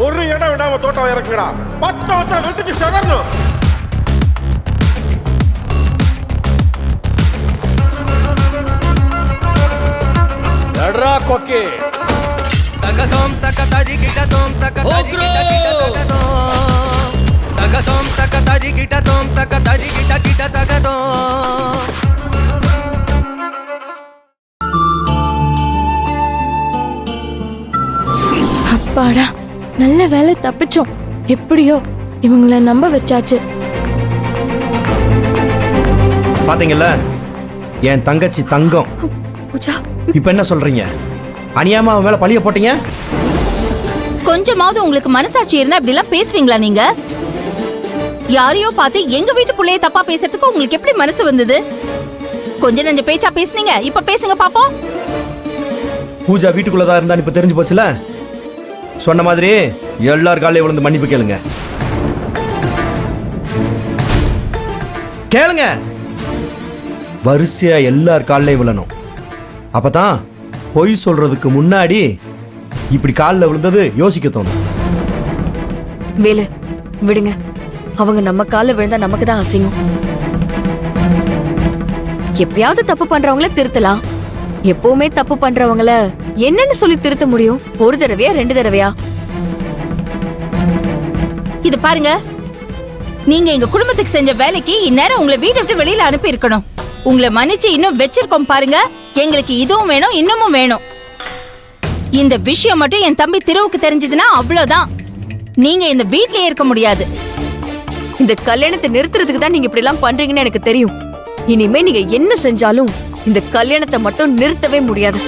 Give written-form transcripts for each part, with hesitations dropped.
ஒரு இடம் விடாம தோட்டம் இறக்குடா. 10 வருஷம் வெட்டிச்சு செதறணும். எட்ரா கொக்கி. தகதோம் தகதரி கிடதோம் தகதரி கிடதோம். தகதோம் தகதரி கிடதோம் தகதரி கிட தகதோம். அப்பாடா, நல்ல வேலை தப்பிச்சோம். எப்படியோ இவங்கள நம்ப வச்சாச்சு. பாத்தீங்கல்ல, என் தங்கச்சி தங்கம். பூஜா, இப்ப என்ன சொல்றீங்க? அநியாயமா அவன் மேல பழிய போட்டீங்க. கொஞ்சமாவது உங்களுக்கு மனசாட்சி இருந்தா இப்படி எல்லாம் பேசுவீங்களா நீங்க? யாரையோ பார்த்து எங்க வீட்டு புள்ளைய தப்பா பேசுறதுக்கு உங்களுக்கு எப்படி மனசு வந்தது? கொஞ்ச நஞ்ச பேச்சா பேசுனீங்க, இப்ப பேசுங்க பாப்போம். பூஜா வீட்டுக்குள்ளதான் இருந்தான்னு இப்ப தெரிஞ்சு போச்சுல. சொன்ன மாதிரி எல்லார் காலையும் விழுந்து மன்னிப்பு கேளுங்க. கேளுங்க. வரிசையா எல்லார் காலையும் விழணும். அப்பதான் பொய் சொல்றதுக்கு முன்னாடி இப்படி காலில் விழுந்தது யோசிக்க தோணும். வேலு, விடுங்க. அவங்க நம்ம காலில் விழுந்தா நமக்கு தான் அசிங்கம். எப்பயாவது தப்பு பண்றவங்கள திருத்தலாம். எப்பவுமே தப்பு பண்றவங்கள என்னன்னு சொல்லி திருத்த முடியும்? ஒரு தடவையா 2 தடவையா? இது பாருங்க, நீங்க எங்க குடும்பத்துக்கு செஞ்ச வேலைக்கு இந்நேரம் உங்களை வீட்டை விட்டு வெளியில அனுப்பி இருக்கணும். உங்களை மன்னிச்சு இன்னும் வச்சிருக்கோம் பாருங்க. எங்களுக்கு இதுவும் வேணும், இன்னமும் வேணும். இந்த விஷயம் மட்டும் என் தம்பி திருவுக்கு தெரிஞ்சதுன்னா அவ்வளவுதான். நீங்க இந்த வீட்லயே இருக்க முடியாது. இந்த கல்யாணத்தை நிறுத்துறதுக்கு தான் நீங்க இப்படி எல்லாம் பண்றீங்கன்னு எனக்கு தெரியும். இனிமே நீங்க என்ன செஞ்சாலும் இந்த கல்யாணத்தை மட்டும் நிறுத்தவே முடியாது.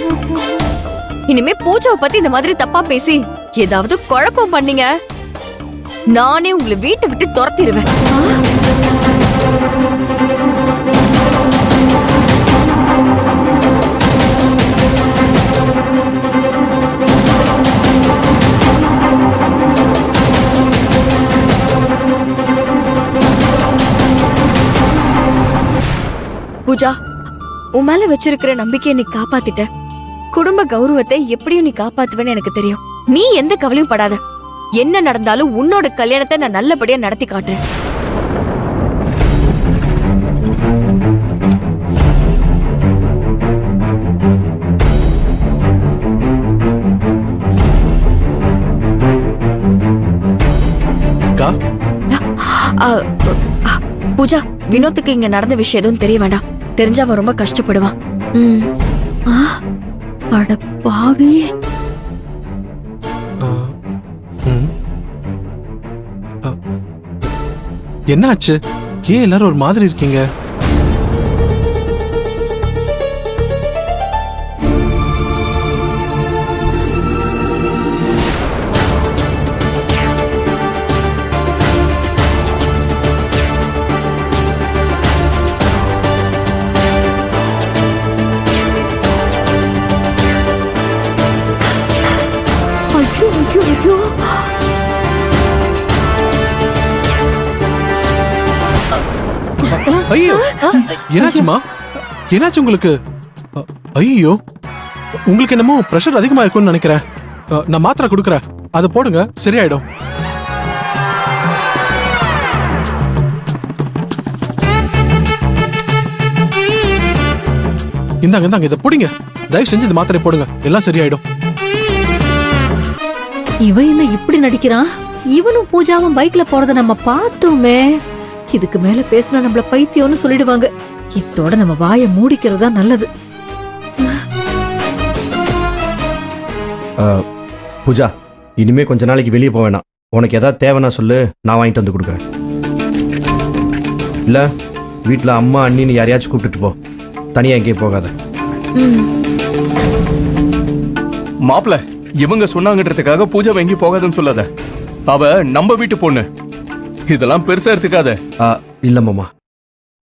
இனிமே பூஜாவை பத்தி இந்த மாதிரி தப்பா பேசி ஏதாவது குழப்பம் பண்ணீங்க, நானே உங்களை வீட்டை விட்டு துரத்திடுவேன். பூஜா, உன் மேல வச்சிருக்கிற நம்பிக்கையை நீ காப்பாத்திட்ட. குடும்ப கௌரவத்தை எப்படியும் நீ காப்பாத்துவேன்னு எனக்கு தெரியும். நீ எந்த கவலையும் படாத. என்ன நடந்தாலும் உன்னோட கல்யாணத்தை நான் நல்லபடியா நடத்தி காட்டுறேன். பூஜா, வினோத்துக்கு இங்க நடந்த விஷயம் எதுவும் தெரிய வேண்டாம். தெரிஞ்சா அவன் ரொம்ப கஷ்டப்படுவான். அட பாவி. என்னாச்சு? ஏன் எல்லாரும் ஒரு மாதிரி இருக்கீங்க? ஐயோ, என்னாச்சுமா? என்னாச்சு உங்களுக்கு? ஐயோ, உங்களுக்கு என்னமோ பிரஷர் அதிகமா இருக்கும்னு நினைக்கிறேன். நான் மாத்திரை கொடுக்கறேன், அதை போடுங்க, சரியாயிடும். இந்தாங்க, இதை போடுங்க. தயவு செஞ்சு இந்த மாத்திரை போடுங்க, எல்லாம் சரியாயிடும். இவன் என்ன இப்படி நடிக்கிறான்? இவனும் பூஜாவும் பைக்ல போறத நம்ம பார்த்தோமே. இதுக்கு மேல பேசினா நம்மள பைத்தியம்னு சொல்லிடுவாங்க. இத்தோட நம்ம வாயை மூடிக்கிறது தான் நல்லது. பூஜா, இனிமே கொஞ்ச நாளைக்கு வெளியே போக வேணாம். உனக்கு ஏதாவது தேவைன்னா சொல்லு, நான் வாங்கிட்டு வந்து கொடுக்குறேன். இல்ல வீட்டுல அம்மா அண்ணின்னு யாரையாச்சும் கூப்பிட்டுட்டு போ. தனியா எங்கேயும் போகாத. மாப்பிள்ள, இவங்க சொன்னாங்கன்றதுக்காக பூஜா எங்கேயும் போகாதுன்னு சொல்லாத. அவ நம்ம வீட்டு பொண்ணு. இதெல்லாம் பெருசா எடுத்துக்காத. இல்ல மாமா,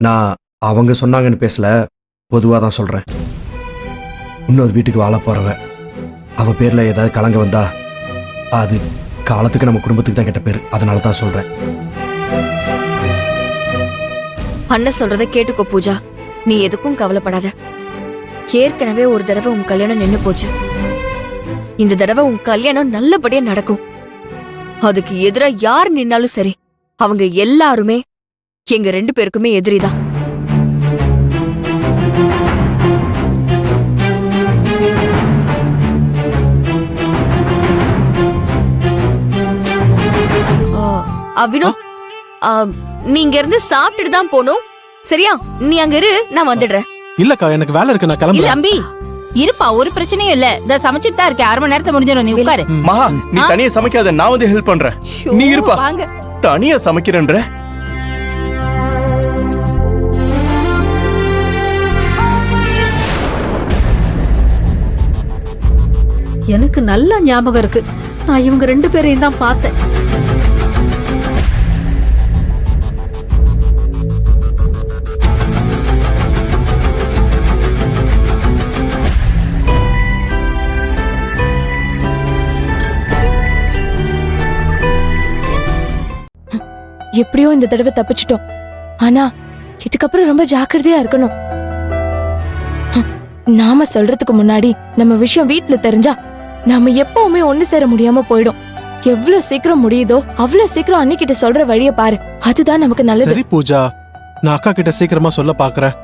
நான் அவங்க சொன்னாங்கன்னு பேசல, பொதுவா தான் சொல்றேன். இன்னொரு வீட்டுக்கு வாழ போறவ, அவ பேர்ல ஏதாவது கலங்க வந்தா அது காலத்துக்கு நம்ம குடும்பத்துக்கு தான் கெட்ட பேரு. அதனால தான் சொல்றேன். அண்ணன் சொல்றத கேட்டுக்கோ பூஜா. நீ எதுக்கும் கவலைப்படாத. ஏற்கனவே ஒரு தடவை உன் கல்யாணம் நின்னு போச்சு. இந்த தடவை உன் கல்யாணம் நல்லபடியா நடக்கும். அதுக்கு எதிரா யார் நின்னாலும் சரி அவங்க எல்லாருமே எங்க 2 பேருக்குமே எதிரிதான். வினோத், நீங்க இருந்து சாப்பிட்டுட்டு தான் போகணும். சரியா? நீ அங்க இரு, நான் வந்துடுறேன். இல்லக்கா எனக்கு வேலை இருக்கு, நான் இல்ல கிளம்புறேன். தம்பி இருப்பா, ஒரு பிரச்சனையும் இல்ல. இத சமைச்சிட்டு தான் இருக்கேன். 1/2 மணி நேரத்துல முடிஞ்சிடும். நீ உட்காரு. மகா, நீ தனியா சமைக்காத, நான் வந்து ஹெல்ப் பண்றேன். நீ இருப்பா. வாங்க. தனியா சமைக்கிறேன்ற. எனக்கு நல்ல ஞாபகம் இருக்கு. நான் இவங்க 2 பேரையும் தான் பார்த்தேன். எப்படியோ இந்த தடவை தப்பிச்சிட்டோம். ஆனா இதுக்கப்புறம் ரொம்ப ஜாக்கிரதையா இருக்கணும். நாம சொல்றதுக்கு முன்னாடி நம்ம விஷயம் வீட்ல தெரிஞ்சா நாம எப்பவுமே ஒண்ணு சேர முடியாம போயிடும். எவ்வளவு சீக்கிரம் முடியுதோ அவ்வளவு சீக்கிரம் அன்னிக்கிட்ட சொல்ற வழிய பாரு. அதுதான் நமக்கு நல்லது. சரி பூஜா, நான் அக்கா கிட்ட சீக்கிரமா சொல்ல பாக்குறேன்.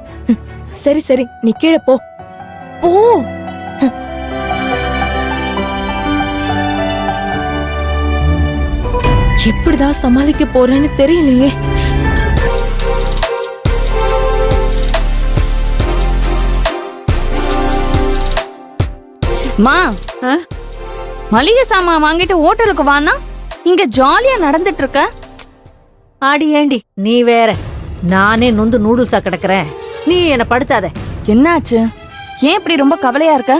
சரி சரி, நீ கீழே போ போ. எப்படிதான் சமாளிக்க போறேன்னு தெரியலையே. மா, மளிகை சாமான் வாங்கிட்டு ஹோட்டலுக்கு வானா இங்க ஜாலியா நடந்துட்டு இருக்க. ஆடி ஏண்டி நீ வேற, நானே நொந்து நூடுல்ஸா கிடக்குறேன். நீ என்ன படுத்தாத. என்னாச்சு? ஏன் இப்படி ரொம்ப கவலையா இருக்க?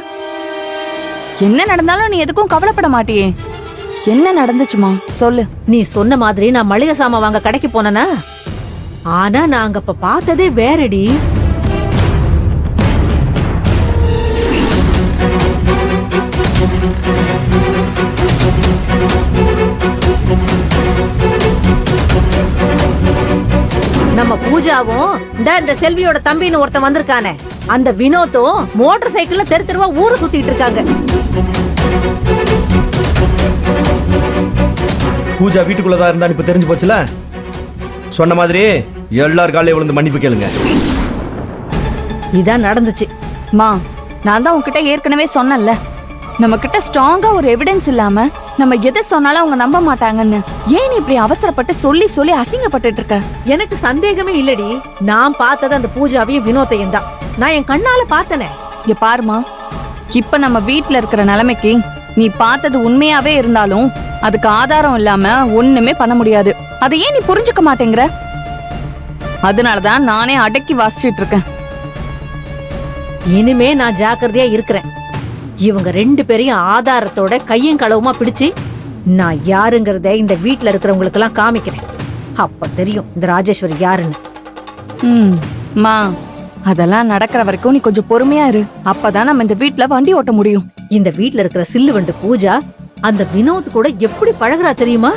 என்ன நடந்தாலும் நீ எதுக்கும் கவலைப்பட மாட்டியே. என்ன நடந்துச்சுமா சொல்லு. நீ சொன்ன மாதிரி நான் மளிகை சாமான் வாங்க கடைக்கு போனேனா, ஆனா நான் அங்க அப்ப பார்த்ததே வேறடி. நம்ம பூஜாவும் இந்த செல்வியோட தம்பின்னு ஒருத்தன் வந்திருக்கானே, அந்த வினோத்தும் மோட்டார் சைக்கிள்ல தெரு தெருவா ஊரு சுத்திட்டு இருக்காங்க. பூஜா வீட்டுக்குள்ளதான் இருந்தா இப்ப தெரிஞ்சு போச்சுல. சொன்ன மாதிரி எல்லார் காலையும் விழுந்து மன்னிப்பு கேளுங்க. இதான் நடந்துச்சு. மா, நான் தான் உன்கிட்ட ஏற்கனவே சொன்னேன்ல, நம்ம கிட்ட ஸ்ட்ராங்கா ஒரு எவிடன்ஸ் இல்லாம நம்ம எதை சொன்னாலும் அவங்க நம்ப மாட்டாங்கன்னு. ஏன் நீ இப்படி அவசரப்பட்டு சொல்லி சொல்லி அசிங்கப்பட்டுட்டு இருக்க? எனக்கு சந்தேகமே இல்லடி. நான் பார்த்தது அந்த பூஜாவையும் வினோத்தையும் தான். நான் என் கண்ணால பார்த்தனே. இங்க பாருமா, இப்ப நம்ம வீட்ல இருக்கிற நிலைமைக்கு நீ பார்த்தது உண்மையாவே இருந்தாலும் அதுக்கு ஆதாரம் இல்லாம ஒண்ணுமே பண்ண முடியாது. அதை ஏன் நீ புரிஞ்சுக்க மாட்டேங்கிற? அதனாலதான் நானே அடக்கி வாசிச்சிட்டு இருக்கேன். இனிமே நான் ஜாக்கிரதையா இருக்கிறேன். இவங்க 2 பேரையும் ஆதாரத்தோட கையும் களவுமா பிடிச்சு நான் யாருங்கிறத இந்த வீட்டுல இருக்கிறவங்களுக்கு எல்லாம் காமிக்கிறேன். அப்ப தெரியும் இந்த ராஜேஸ்வரி யாருன்னு. மா, அதெல்லாம் நடக்கிற வரைக்கும் நீ கொஞ்சம் பொறுமையா இரு. அப்பதான் நம்ம இந்த வீட்டுல வண்டி ஓட்ட முடியும். இந்த வீட்டுல இருக்கிற சில்லு வண்டு பூஜா அந்த வினோத் கூட எப்படி பழகுறா தெரியுமா?